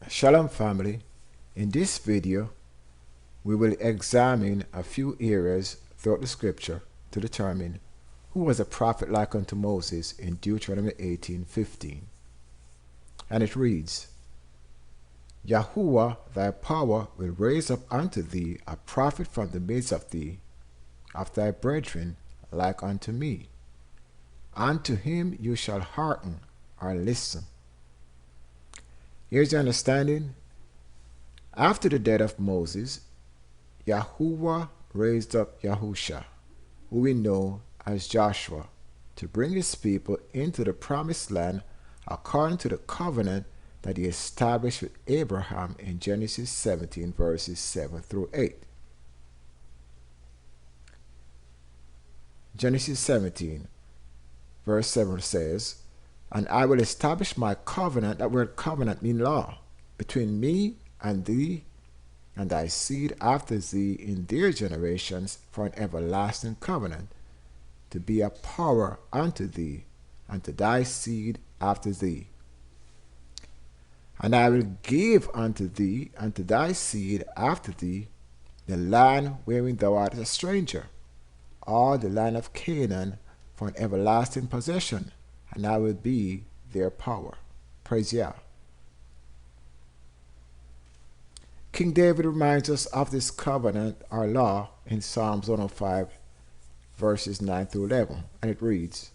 Shalom family, in this video we will examine a few areas throughout the scripture to determine who was a prophet like unto Moses in Deuteronomy 18:15. And it reads, Yahuwah thy power will raise up unto thee a prophet from the midst of thee, of thy brethren, like unto me. Unto him you shall hearken or listen. Here's the understanding. After the death of Moses, Yahuwah raised up Yahusha, who we know as Joshua, to bring his people into the promised land according to the covenant that he established with Abraham in Genesis 17 verses 7 through 8. Genesis 17 verse 7 says, And I will establish my covenant, that word covenant means law, between me and thee and thy seed after thee in their generations for an everlasting covenant, to be a power unto thee and to thy seed after thee. And I will give unto thee and to thy seed after thee the land wherein thou art a stranger, all the land of Canaan, for an everlasting possession, and I will be their power. Praise Yah. King David reminds us of this covenant or law in Psalms 105 verses 9 through 11, and it reads,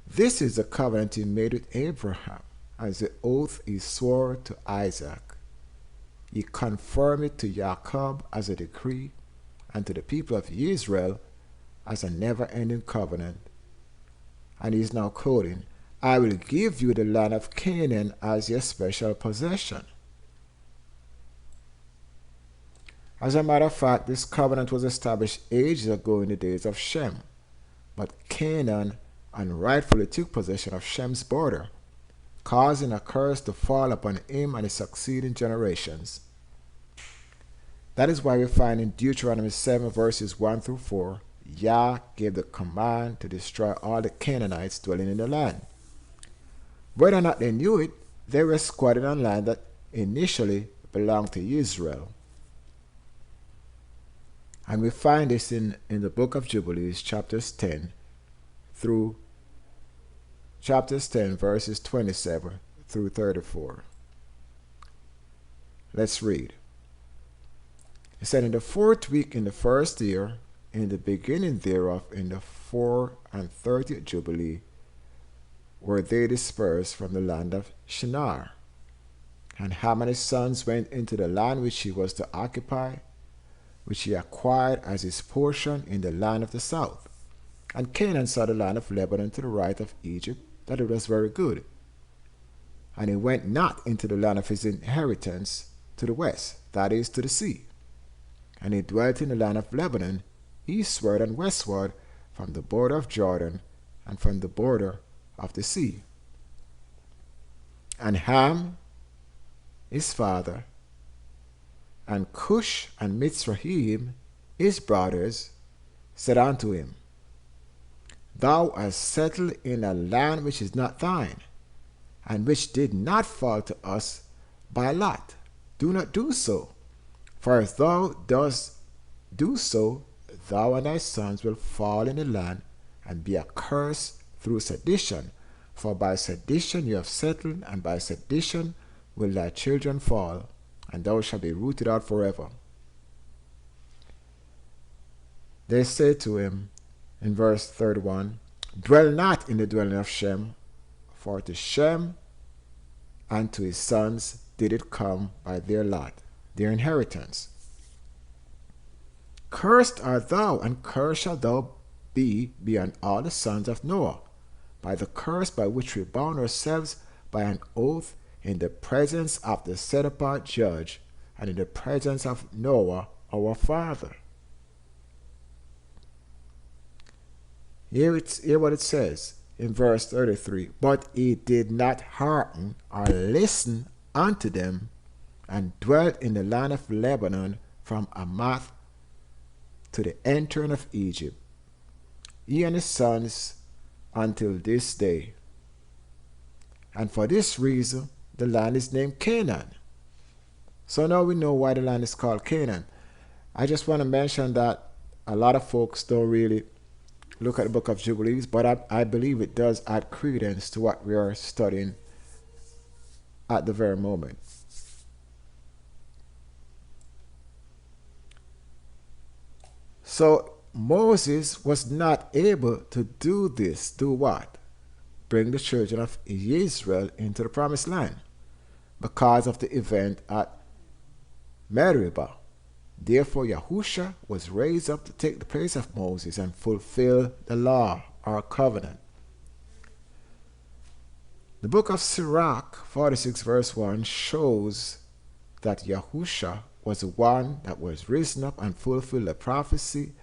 This is the covenant he made with Abraham, as the oath he swore to Isaac. He confirmed it to Jacob as a decree, and to the people of Israel as a never-ending covenant. And he's now quoting, I will give you the land of Canaan as your special possession. As a matter of fact, this covenant was established ages ago in the days of Shem, but Canaan unrightfully took possession of Shem's border, causing a curse to fall upon him and his succeeding generations. That is why we find in Deuteronomy 7 verses 1 through 4, Yah gave the command to destroy all the Canaanites dwelling in the land. Whether or not they knew it, they were squatting on land that initially belonged to Israel. And we find this in the Book of Jubilees, chapters 10 verses 27 through 34. Let's read. It said, In the 4th week in the 1st year, in the beginning thereof, in the 34th Jubilee, were they dispersed from the land of Shinar. And Ham and his sons went into the land which he was to occupy, which he acquired as his portion in the land of the south. And Canaan saw the land of Lebanon to the right of Egypt, that it was very good. And he went not into the land of his inheritance to the west, that is, to the sea. And he dwelt in the land of Lebanon, eastward and westward, from the border of Jordan, and from the border of the sea. And Ham, his father, and Cush and Mitzrayim, his brothers, said unto him, Thou hast settled in a land which is not thine, and which did not fall to us by lot. Do not do so, for if thou dost do so, thou and thy sons will fall in the land and be accursed through sedition. For by sedition you have settled, and by sedition will thy children fall, and thou shalt be rooted out forever. They say to him in verse 31, Dwell not in the dwelling of Shem, for to Shem and to his sons did it come by their lot, their inheritance. Cursed art thou, and cursed shalt thou be beyond all the sons of Noah, by the curse by which we bound ourselves by an oath in the presence of the set-apart judge, and in the presence of Noah our father. Hear what it says in verse 33. But he did not hearken or listen unto them, and dwelt in the land of Lebanon from Amath to the entering of Egypt, he and his sons until this day. And for this reason the land is named Canaan. So now we know why the land is called Canaan. I just want to mention that a lot of folks don't really look at the Book of Jubilees, but I believe it does add credence to what we are studying at the very moment. So Moses was not able to do this. Do what? Bring the children of Israel into the promised land because of the event at Meribah. Therefore, Yahusha was raised up to take the place of Moses and fulfill the law or covenant. The book of Sirach, 46 verse 1, shows that Yahusha was the one that was risen up and fulfilled the prophecy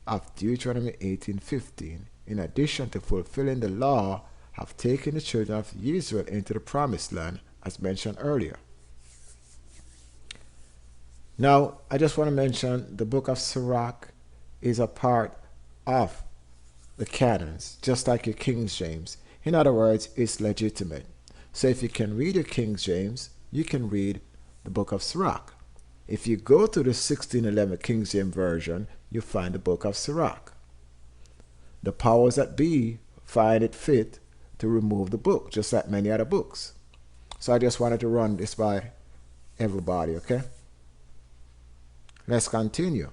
of Deuteronomy 18:15, in addition to fulfilling the law of taking the children of Israel into the promised land, as mentioned earlier. Now, I just want to mention the book of Sirach is a part of the canons, just like your King James. In other words, it's legitimate. So if you can read your King James, you can read the book of Sirach. If you go to the 1611 King James Version, you find the book of Sirach. The powers that be find it fit to remove the book, just like many other books. So I just wanted to run this by everybody, okay? Let's continue.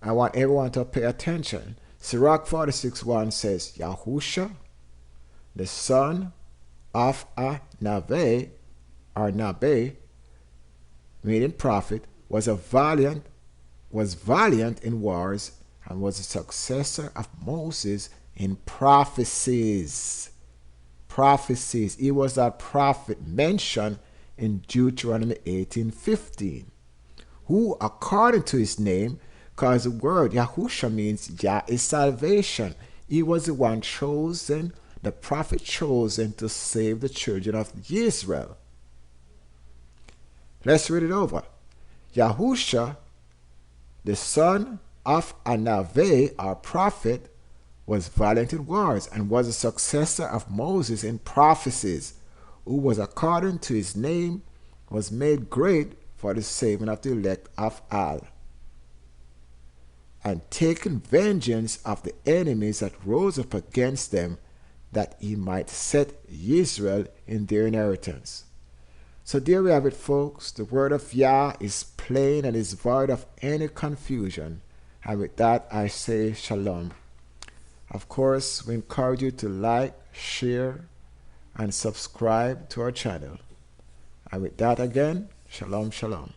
I want everyone to pay attention. Sirach 46:1 says, Yahusha, the son of a Nabe, or Nabe, meaning prophet, was valiant in wars and was a successor of Moses in prophecies. Prophecies. He was that prophet mentioned in Deuteronomy 18:15, who according to his name, because the word Yahusha means Yah is salvation. He was the one chosen, the prophet chosen to save the children of Israel. Let's read it over. Yahusha, the son of a Nabe, our prophet, was valiant in wars and was a successor of Moses in prophecies, who was according to his name, was made great for the saving of the elect of Al, and taken vengeance of the enemies that rose up against them, that he might set Israel in their inheritance. So there we have it, folks. The word of Yah is plain and is void of any confusion. And with that, I say shalom. Of course, we encourage you to like, share, and subscribe to our channel. And with that again, shalom, shalom.